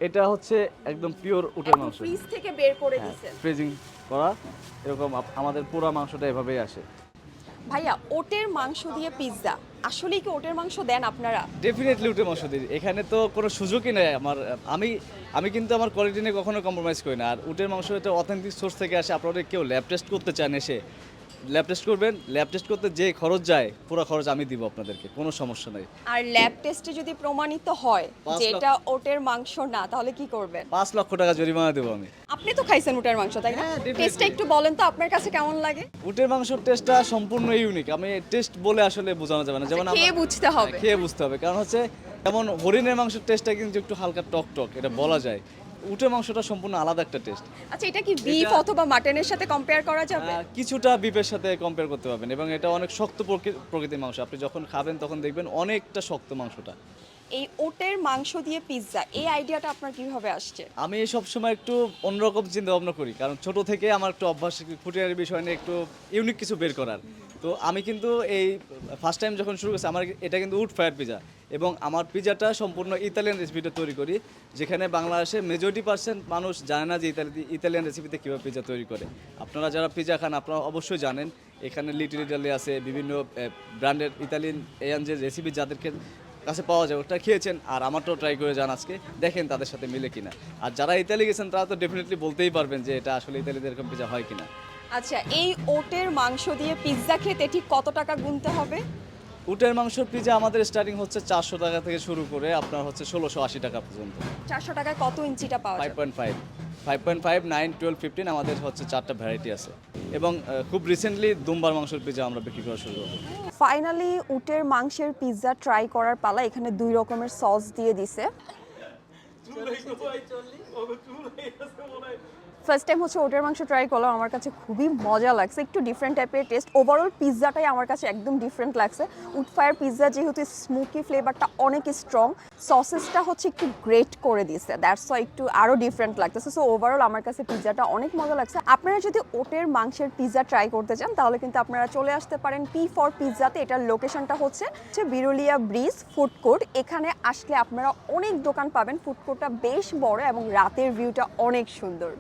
এটা হচ্ছে একদম পিওর উটের মাংস। ফ্রিজ থেকে বের করে হ্যাঁ, দিছেন। ফ্রিজিং করা এরকম আমাদের পুরা মাংসটা এভাবেই আসে। ভাইয়া ওটের মাংস দিয়ে পিৎজা, আসলেই কি ওটের মাংস দেন আপনারা? ডেফিনেটলি উটের মাংস দিই। এখানে তো কোনো সুযোগই নেই আমার। আমি আমি কিন্তু আমার কোয়ালিটি নিয়ে কখনো কম্প্রোমাইজ করি না। আর উটের মাংস এটা অথেন্টিক সোর্স থেকে আসে। আপনারা কেউ ল্যাব টেস্ট করতে চান এসে ল্যাব টেস্ট করবেন। ল্যাব টেস্ট করতে যে খরচ যায় পুরো খরচ আমি দিব আপনাদেরকে, কোনো সমস্যা নাই। আর ল্যাব টেস্টে যদি প্রমাণিত হয় ৫ যে লাখ এটা ওটের মাংস না, তাহলে কি করবেন? ৫ লক্ষ টাকা জরিমানা দেবো আমি। আপনি তো খাইছেন উটের মাংস, তাই না? হ্যাঁ, definitely। টেস্টটা একটু বলেন তো আপনার কাছে কেমন লাগে? উটের মাংসের টেস্টটা সম্পূর্ণ ইউনিক। আমি টেস্ট বলে আসলে বোঝানো যাবে না। যেমন খেয়ে বুঝতে হবে। খেয়ে বুঝতে হবে। কারণ হচ্ছে যেমন হরিণের মাংসের টেস্টটা কিন্তু একটু হালকা টক টক, এটা বলা যায়। উটের মাংসটা সম্পূর্ণ আলাদা একটা টেস্ট। আচ্ছা, এটা কি বিফ অথবা মাটনের সাথে কম্পেয়ার করা যাবে? কিছুটা বিফের সাথে কম্পেয়ার করতে পারবেন এবং এটা অনেক শক্ত প্রকৃতির মাংস। আপনি যখন খাবেন তখন দেখবেন অনেকটা শক্ত মাংসটা। এই ওটের মাংস দিয়ে পিৎজা, এই আইডিয়াটা আপনার কিভাবে আসছে? আমি সবসময় একটু অন্যরকম চিন্তা ভাবনা করি, কারণ ছোট থেকে আমার একটু অভ্যাস খুঁটিনাটি বিষয় নিয়ে একটু ইউনিক কিছু বের করার। তো আমি কিন্তু এই ফার্স্ট টাইম যখন শুরু করছি আমার এটা কিন্তু উড ফায়ার পিজা, এবং আমার পিজাটা সম্পূর্ণ ইতালিয়ান রেসিপিতে তৈরি করি, যেখানে বাংলাদেশে মেজরিটি পার্সেন্ট মানুষ জানে না যে ইতালিয়ান রেসিপিতে কীভাবে পিজা তৈরি করে। আপনারা যারা পিজা খান আপনারা অবশ্যই জানেন, এখানে লিটল ইটালি আছে, বিভিন্ন ব্র্যান্ডের ইতালিয়ান যে রেসিপি যাদেরকে কাছে পাওয়া যায় ওটা খেয়েছেন, আর আমারটাও ট্রাই করে যান আজকে, দেখেন তাদের সাথে মিলে কিনা। আর যারা ইতালি গেছেন তারা তো ডেফিনেটলি বলতেই পারবেন যে এটা আসলে ইতালিতে এরকম পিজা হয় কিনা। আচ্ছা, এই ওটের মাংস দিয়ে পিৎজা খেতে ঠিক কত টাকা গুনতে হবে? উটের মাংসর পিজা আমাদের স্টার্টিং হচ্ছে 400 টাকা থেকে শুরু করে আপনার হচ্ছে 1680 টাকা পর্যন্ত। 400 টাকায় কত ইঞ্চিটা পাওয়া যাবে? 5.5, 5.5, 9, 12, 15 আমাদের হচ্ছে 4টা ভ্যারাইটি আছে। এবং খুব রিসেন্টলি দুম্বার মাংসের পিজা আমরা বিক্রি করা শুরু করব। ফাইনালি উটের মাংসের পিৎজা ট্রাই করার পালা। এখানে 2 রকমের সস দিয়ে দিছে। ফার্স্ট টাইম হচ্ছে ওটের মাংস ট্রাই করলাম, আমার কাছে খুবই মজা লাগছে, একটু ডিফারেন্ট টাইপের টেস্ট। ওভারঅল পিৎজাটাই আমার কাছে একদম ডিফারেন্ট লাগছে। উড ফায়ার পিৎজা যেহেতু স্মোকি ফ্লেভারটা অনেক স্ট্রং, সসেসটা হচ্ছে একটু গ্রেট করে দিছে, দ্যাটস ওয়াই একটু আরও ডিফারেন্ট লাগতেছে। সো ওভারঅল আমার কাছে পিৎজাটা অনেক মজা লাগছে। আপনারা যদি ওটের মাংসের পিৎজা ট্রাই করতে চান তাহলে কিন্তু আপনারা চলে আসতে পারেন P4 পিৎজাতে। এটার লোকেশনটা হচ্ছে বিরুলিয়া ব্রিজ ফুড কোর্ট। এখানে আসলে আপনারা অনেক দোকান পাবেন। ফুড কোর্টটা বেশ বড় এবং রাতের ভিউটা অনেক সুন্দর।